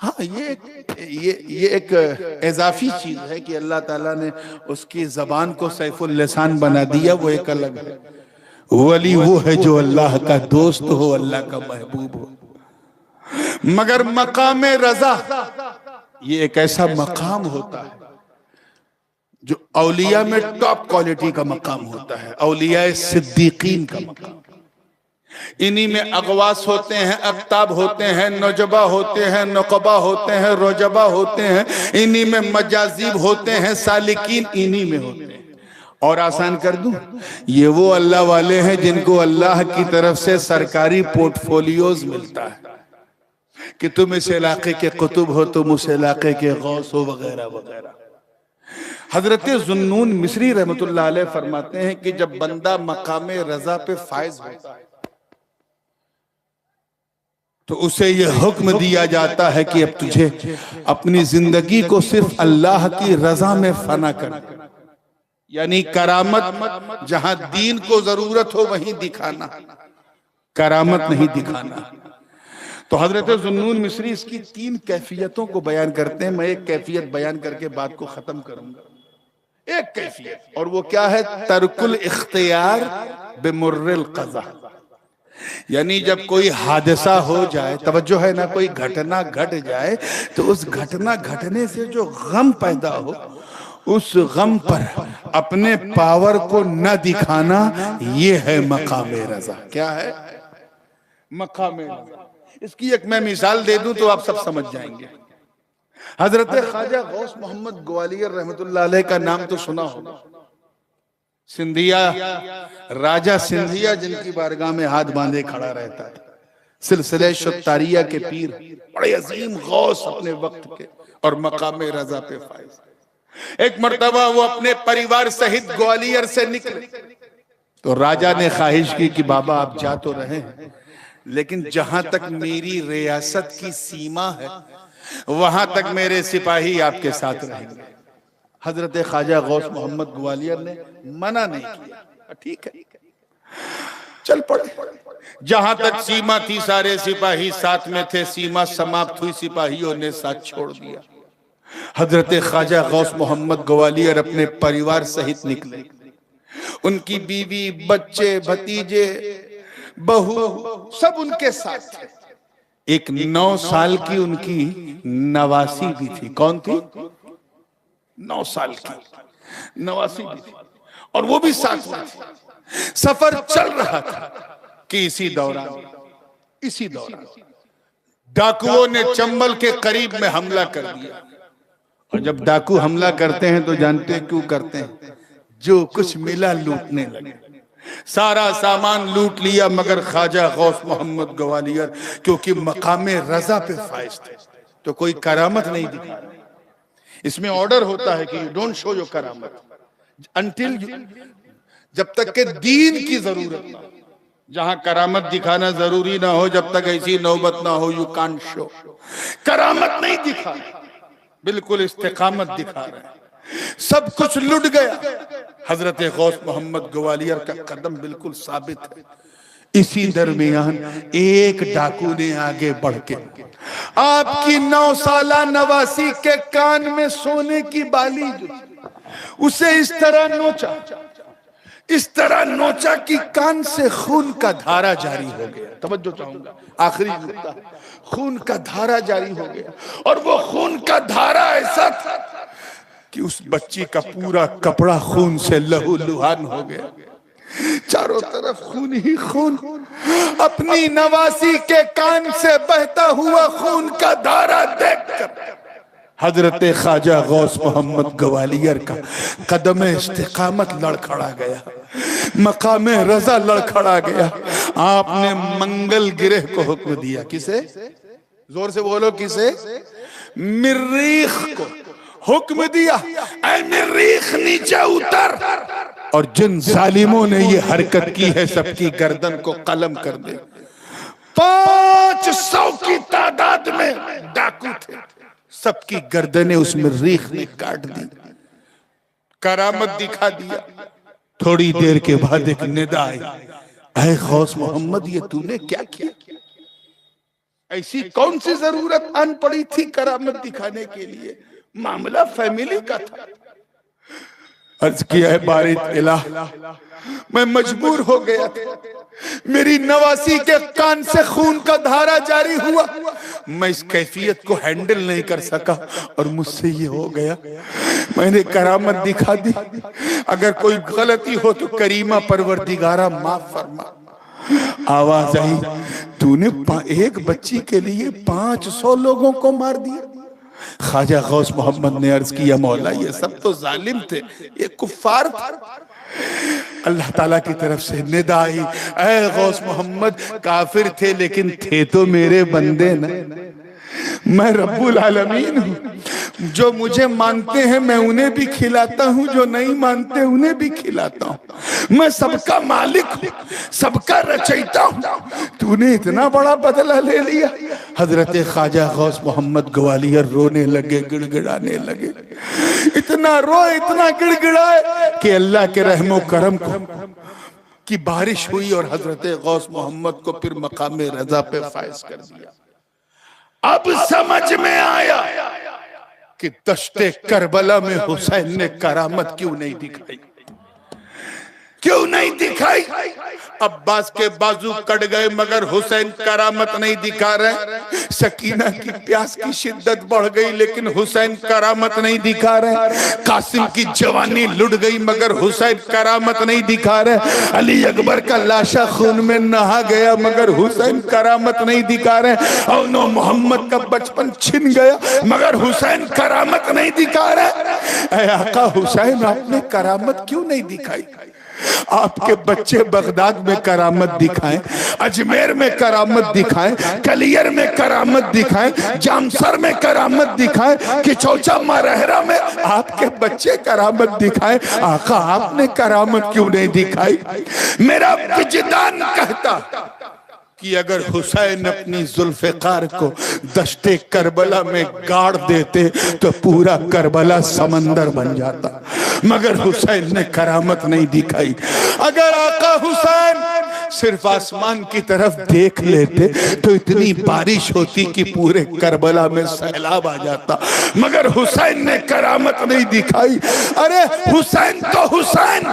हाँ, ये एक इजाफी चीज है कि अल्लाह ताला ने उसकी जबान को सैफुल लिसान बना दिया, वो एक अलग है। वली वो है जो अल्लाह का दोस्त हो, अल्लाह का महबूब हो। मगर मकाम रजा ये एक ऐसा मकाम होता है जो औलिया में टॉप क्वालिटी का मकाम होता है, औलिया सिद्दीकीन का मकाम। इन्हीं में अगवास होते हैं, अफ्ताब होते हैं, नौजबा होते हैं, नकबा होते हैं, रोजबा होते हैं, इन्हीं में मजाजीब होते हैं, सालिकीन इन्हीं में होते हैं। और आसान कर दूं, ये वो अल्लाह वाले हैं जिनको अल्लाह की तरफ से सरकारी पोर्टफोलियोज मिलता है कि तुम इस इलाके के कुतुब हो, तुम उस इलाके के गौस हो, वगैरह वगैरह। हजरत जुन्नून मिस्री रहमतुल्लाह अलैह फरमाते हैं कि जब बंदा मकाम रजा पे फायज होता है तो उसे यह हुक्म दिया जाता है कि अब तुझे अपनी जिंदगी को सिर्फ अल्लाह की रजा में फना कर, यानी करामत जहां दीन को जरूरत हो वहीं दिखाना, करामत नहीं दिखाना। तो हजरत जुन्नून मिस्री इसकी 3 कैफियतों को बयान करते हैं। मैं एक कैफियत बयान करके बात को खत्म करूंगा। एक कैफियत, और वो क्या है? तर्कुल इख्तियार बिमुर्रिल क़ज़ा, यानी जब कोई हादसा हो जाए, तवज्जो है ना, कोई घटना घट जाए तो उस घटना घटने से जो गम पैदा हो, उस गम पर अपने पावर को न दिखाना, ये है मकाम रजा। क्या है मकाम रजा? इसकी एक मैं मिसाल दे दूं तो आप सब समझ जाएंगे। हजरत ख्वाजा गौस मोहम्मद ग्वालियर रहमतुल्लाह अलैह का नाम तो सुना होगा। सिंधिया, राजा सिंधिया जिनकी बारगाह में हाथ बांधे खड़ा रहता था, सिलसिले शुत्तारिया के पीर, बड़े अजीम गौस अपने वक्त के, और मकाम रजा पे फाइज। एक मर्तबा वो अपने परिवार सहित ग्वालियर से निकले तो राजा ने ख्वाहिश की कि बाबा आप जा तो रहे हैं, लेकिन जहां तक मेरी रियासत की सीमा है वहां तक मेरे सिपाही आपके साथ रहेंगे। हजरत ख्वाजा गौस मोहम्मद ग्वालियर ने मना नहीं किया, ठीक है चल पड़े। जहां तक सीमा थी सारे सिपाही साथ में थे, सीमा समाप्त हुई, सिपाहियों ने साथ छोड़ दिया। हजरत ख्वाजा गौस मोहम्मद ग्वालियर अपने परिवार सहित निकले। उनकी बीवी, बच्चे, भतीजे, बहू सब उनके साथ थे। एक 9 साल की उनकी नवासी भी थी। कौन थी? 9 साल की नवासी भी थी, और वो भी साथ में थी। सफर चल रहा था कि इसी दौरान डाकुओं ने चंबल के करीब में हमला कर दिया। और जब डाकू हमला करते हैं तो जानते हैं क्यों करते हैं? जो कुछ मिला लूटने लगे। सारा सामान लूट लिया, मगर ख्वाजा गौस मोहम्मद ग्वालियर क्योंकि मकामे रजा पे फाइज थे तो कोई करामत नहीं दिखा रहे। इसमें ऑर्डर होता है कि यू डोंट शो योर करामत अंटिल, जब तक के दीन की जरूरत ना हो। जहां करामत दिखाना जरूरी ना हो, जब तक ऐसी नौबत ना हो, यू कांट शो। करामत नहीं दिखा, बिल्कुल इस्तिकामत दिखा रहे हैं। सब कुछ लुट गया। हजरत गौस मोहम्मद ग्वालियर का कदम बिल्कुल साबित है। इसी दरमियान एक डाकू ने आगे बढ़ के आपकी 9 साला नवासी के कान में सोने की बाली जो उसे इस तरह नोचा कि कान से खून का धारा जारी हो गया। तवज्जो चाहूंगा, आखिरी नुक्ता, खून का धारा जारी हो गया। और वो खून का धारा ऐसा था कि उस बच्ची का पूरा कपड़ा खून से लहूलुहान हो गया। चारों तरफ खून ही खून। अपनी नवासी के कान से बहता हुआ खून का धारा देखकर हजरत ख्वाजा गौस मोहम्मद ग्वालियर का कदम इस्तिकामत लड़खड़ा गया, मकाम रजा लड़खड़ा गया। आपने मंगल गिरह को हुक्म दिया। किसे? जोर से बोलो, किसे? मिर्रीख को हुक्म दिया, ऐ मिर्रीख नीचे उतर, और जिन जालिमों ने ये हरकत की है सबकी गर्दन को कलम कर दे। 500 की तादाद में डाकू थे, सबकी गर्दनें उस मिर्रीख ने काट दी। करामत दिखा दिया। थोड़ी देर के बाद एक निदा आई, ऐ गौस मोहम्मद, ये तूने क्या किया? ऐसी कौन सी जरूरत आन पड़ी थी करामत दिखाने के लिए? मामला फैमिली का था। अर्ज किया है बारित इलाह, मैं मजबूर हो गया था, मेरी नवासी के कान से खून का धारा जारी हुआ, मैं इस कैफियत को हैंडल नहीं कर सका और मुझसे ये हो गया। मैंने करामत दिखा दी, अगर कोई गलती हो तो करीमा परवरदिगारा माफ फरमा। आवाज आई, तूने एक बच्ची के लिए 500 लोगों को मार दिया। ख्वाजा गौस मोहम्मद ने अर्ज किया, मौला ये सब तो जालिम थे, ये कुफ्फार थे। अल्लाह ताला की तरफ से निदा आई, ऐ गौस मोहम्मद, काफिर थे लेकिन थे तो मेरे बंदे न, मैं रब्बुल आलमीन हूँ। जो मुझे मानते हैं मैं उन्हें भी खिलाता हूँ, जो नहीं मानते उन्हें भी खिलाता हूँ। मैं सबका मालिक हूँ, सबका रचयिता हूँ। तूने इतना बड़ा बदला ले लिया। हजरत ख्वाजा गौस मोहम्मद ग्वालियर रोने लगे, गिड़गिड़ाने लगे। इतना रोए, इतना गिड़गिड़ाए कि अल्लाह के रहमो करम की बारिश हुई और हजरत गौस मोहम्मद को फिर मकाम रजा पे फायज कर दिया। अब समझ में आया कि दश्ते करबला में हुसैन ने करामत क्यों नहीं दिखाई, क्यों नहीं दिखाई। अब्बास के बाजू कट गए मगर हुसैन करामत नहीं दिखा रहे। सकीना की प्यास की शिद्दत बढ़ गई लेकिन हुसैन करामत नहीं दिखा रहे। कासिम की जवानी लुट गई मगर हुसैन करामत नहीं दिखा रहे। अली अकबर का लाशा खून में नहा गया मगर हुसैन करामत नहीं दिखा रहे। और नो मोहम्मद का बचपन छिन गया मगर हुसैन करामत नहीं दिखा रहे। ऐ आका हुसैन, आपने करामत क्यों नहीं दिखाई? आपके बच्चे बगदाद में करामत दिखाएं, अजमेर में करामत दिखाएं, कलियर में करामत दिखाएं, जामसर में करामत दिखाएं, कि चौचा मरहरा में आपके बच्चे करामत दिखाएं। आका आपने करामत क्यों नहीं दिखाई? मेरा विजदान कहता कि अगर हुसैन अपनी जुल्फ़िकार को दश्ते करबला में गाड़ देते तो पूरा करबला समंदर बन जाता, मगर हुसैन ने करामत नहीं दिखाई। अगर आका हुसैन सिर्फ आसमान की तरफ देख लेते तो इतनी बारिश होती कि पूरे करबला में सैलाब आ जाता, मगर हुसैन ने करामत नहीं दिखाई। अरे हुसैन तो हुसैन।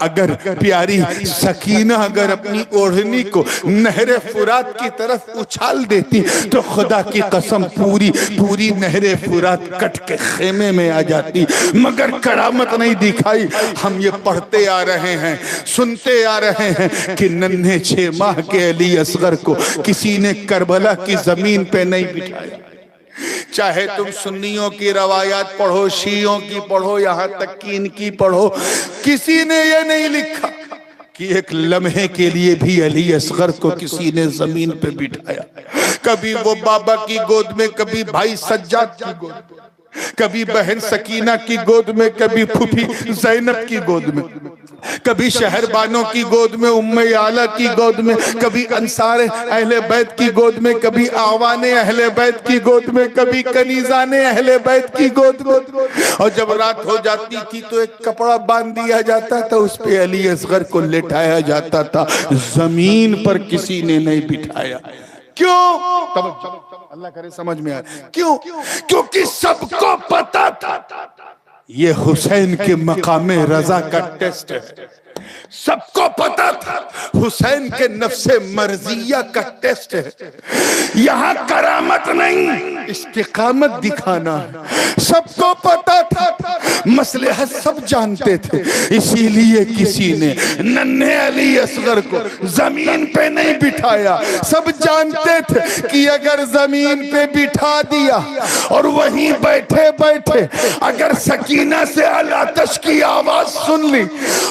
अगर प्यारी सकीना अगर अपनी ओढ़नी को नहरे फुरात की तरफ उछाल देती तो खुदा की कसम पूरी पूरी नहरे फुरात कट के खेमे में आ जाती, मगर करामत नहीं दिखाई। हम ये पढ़ते आ रहे हैं, सुनते आ रहे हैं कि नन्हे 6 माह के अली असगर को किसी ने करबला की जमीन पे नहीं बिठाया। चाहे तुम सुन्नियों की रवायात पढ़ो, शियों की पढ़ो, यहाँ तक कि इनकी पढ़ो, किसी ने ये नहीं लिखा कि एक लम्हे के लिए भी अली असगर को किसी ने जमीन पे बिठाया। कभी वो बाबा की गोद में, कभी भाई सज्जाद की गोद में, कभी बहन सकीना की गोद में, कभी फूफी ज़ैनब की गोद में, कभी शहरबानों की गोद में, उम्मे आला की गोद में, कभी अंसार अहले बैत की गोद में, कभी आवाने अहले बैत की गोद में, कभी कनीजाने अहले बैत की गोद में। और जब रात हो जाती थी तो एक कपड़ा बांध दिया जाता था, उस पे अली असगर को लेटाया जाता था, जमीन पर किसी ने नहीं बिठाया। क्यों? अल्लाह करे समझ में आए। क्यों? क्योंकि सबको पता था ये हुसैन के मकामे रजा का टेस्ट है। सबको पता था हुसैन के नफ्से मर्जिया का टेस्ट है। यहाँ करामत नहीं, इस्तिकामत दिखाना है। सबको पता था, मसलहत सब जानते थे, इसीलिए किसी ने नन्हे अली असगर को जमीन पे नहीं बिठाया। सब जानते थे कि अगर जमीन पे बिठा दिया और वहीं बैठे बैठे अगर सकीना से अल आतश की आवाज सुन ली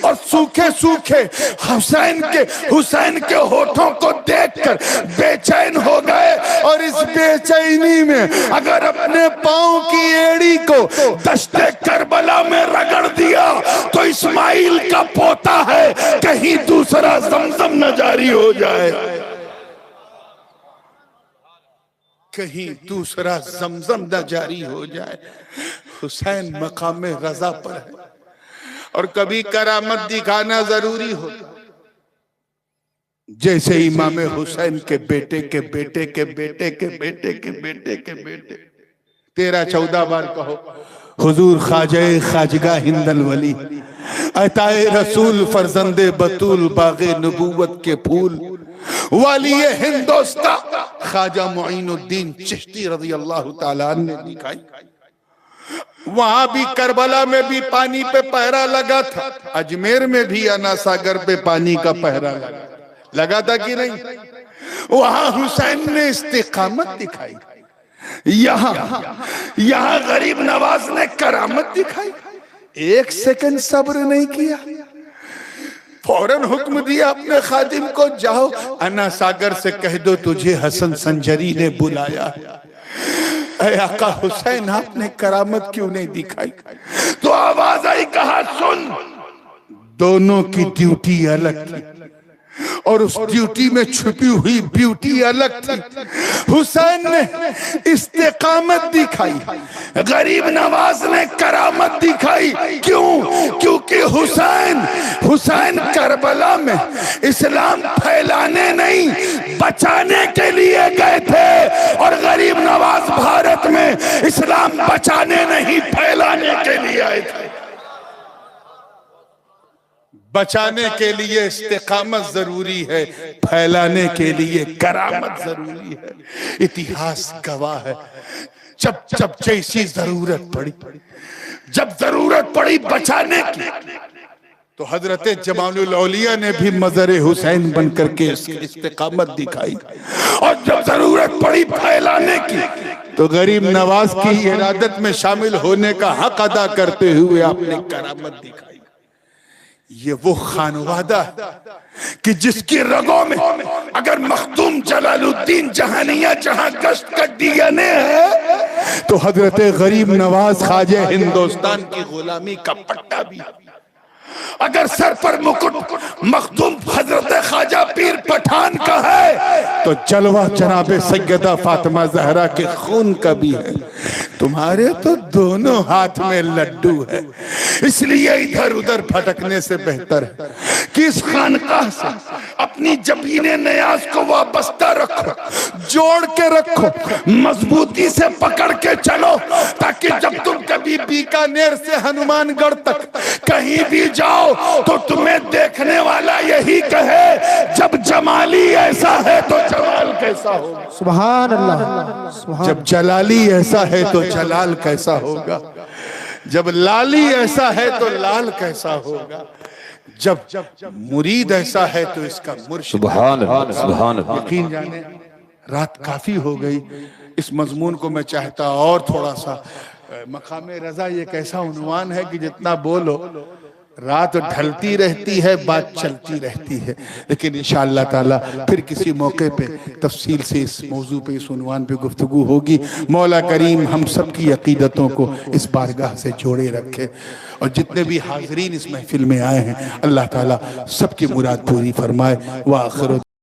और सूखे सूखे हुसैन के होठों को देखकर बेचैन हो गए और इस बेचैनी में अगर अपने पांव की एड़ी को दश्ते करबला में रगड़ दिया तो इस्माइल का पोता है, कहीं दूसरा जमजम न जारी हो जाए, कहीं दूसरा जमजम न जारी हो जाए। हुसैन मकाम रजा पर है और कभी करामत दिखाना जरूरी हो। जैसे इमाम हुसैन के बेटे के बेटे के बेटे के बेटे के बेटे के बेटे 13-14 बार कहो हुजूर ख्वाजा खाजगा हिंदल वली अताए रसूल फरजंदे बतूल बागे नबूवत के फूल वाली हिंदोस्ता ख्वाजा मुईनुद्दीन चिश्ती रज़ी अल्लाह ताला अन्हु ने दिखाई। वहां भी करबला में भी पानी पे पहरा लगा था, अजमेर में भी अना सागर पे पानी का पहरा लगा था कि नहीं? वहां हुसैन ने इस्तिकामत दिखाई, यहाँ गरीब नवाज ने करामत दिखाई। 1 सेकंड सब्र नहीं किया, फौरन हुक्म दिया अपने खादिम को, जाओ अन्ना सागर से कह दो तुझे हसन संजरी ने बुलाया। ऐ आका हुसैन आपने करामत क्यों नहीं दिखाई? तो आवाज आई, कहा सुन, दोनों की ड्यूटी अलग थी और उस ड्यूटी में छुपी हुई ब्यूटी अलग थी। हुसैन ने इस्तिकामत दिखाई, गरीब नवाज ने करामत दिखाई। क्यों? क्योंकि हुसैन करबला में इस्लाम फैलाने नहीं बचाने के लिए गए थे और गरीब नवाज भारत में इस्लाम बचाने नहीं फैलाने के लिए आए थे। बचाने के लिए इस्तिकामत जरूरी है, फैलाने के लिए करामत जरूरी है। इतिहास गवाह है, जब जब जैसी जरूरत पड़ी, जब जरूरत पड़ी बचाने की, तो हजरत जमालुल औलिया ने भी मजर हुसैन बनकर के इस्तिकामत दिखाई, और जब जरूरत पड़ी फैलाने की, तो गरीब नवाज की इरादत में शामिल होने का हक अदा करते हुए आपने करामत दिखाई। ये वो खानवादा कि जिसकी रगों में अगर मखदूम जलालुद्दीन जहानिया जहां गश्त का डीएनए है, तो हजरत गरीब नवाज ख्वाजा हिंदुस्तान की गुलामी का पट्टा भी। अगर सर पर मुकुट मखदूम हजरत ख्वाजा पीर पठान का है, तो जलवा जनाबे सैयदा फातिमा जहरा के खून का भी है। तुम्हारे तो दोनों हाथ में लड्डू है, इसलिए इधर उधर भटकने से बेहतर है कि इस खानकाह से अपनी जबीने नियाज को वाबस्ता रखो, जोड़ के रखो, मजबूती से पकड़ के चलो, ताकि जब तुम कभी बीकानेर से हनुमानगढ़ तक कहीं भी जाओ तो तुम्हें देखने वाला यही कहे, जब जमाली ऐसा है तो जमाल कैसा होगा। सुभान अल्लाह। जब जलाली ऐसा है तो जलाल कैसा होगा, जब लाली ऐसा है तो लाल कैसा होगा, जब मुरीद ऐसा है तो इसका मुर्शिद। सुभान अल्लाह, सुभान अल्लाह। यकीन जाने रात काफी हो गई, इस मजमून को मैं चाहता और थोड़ा सा। मकामे रजा ये एक ऐसा उन्वान है कि जितना बोलो रात ढलती रहती है, बात चलती रहती है, लेकिन इंशाअल्लाह ताला फिर किसी मौके पे तफसील से इस मौजू पे, इस उन्वान पे गुफ्तगू होगी। मौला करीम हम सब की अकीदतों को इस बारगाह से जोड़े रखे, और जितने भी हाजरीन इस महफिल में आए हैं अल्लाह ताला सबकी मुराद पूरी फरमाए। व आखिर